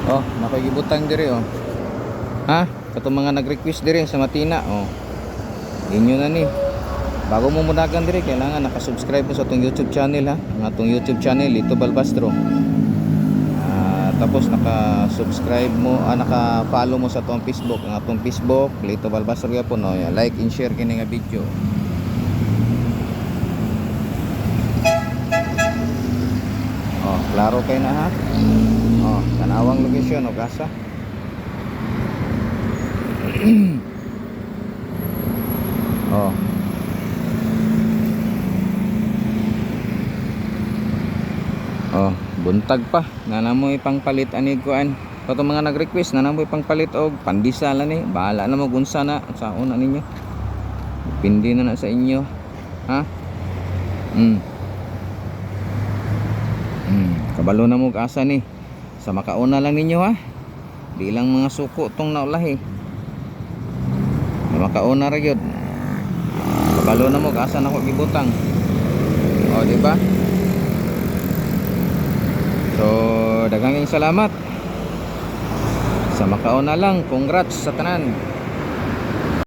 Oh, nakagibutang diri oh. Ha? Katong mga nag-request diri sa Matina oh. Inyo na ni. Bago mo mudagan diri kailangan naka-subscribe mo sa atong YouTube channel ha. Ang atong YouTube channel Lito Balbastro. Tapos naka-subscribe mo, naka-follow mo sa atong Facebook, ang atong Facebook Lito Balbastro gyapon no. Like and share kini nga video. Oh, klaro kay na ha. Oh, tanawang location o kasa. Oh. Oh, buntag pa. Nanamoy pangpalit ani kuan. Kato mga nag-request nanamoy pangpalit og pandisal ani. Bahala na mo gunsa na sa una ninyo. Depende na sa inyo. Ha? Kabalo na mo asa ni. Sa makauna lang ninyo ha. Di lang mga suko tong naulahi. Sa makauna ra gyud. Kabalo na mo asa na ko gibutang. Oh, di ba? So, daghang salamat. Sa makauna lang, congrats sa tanan.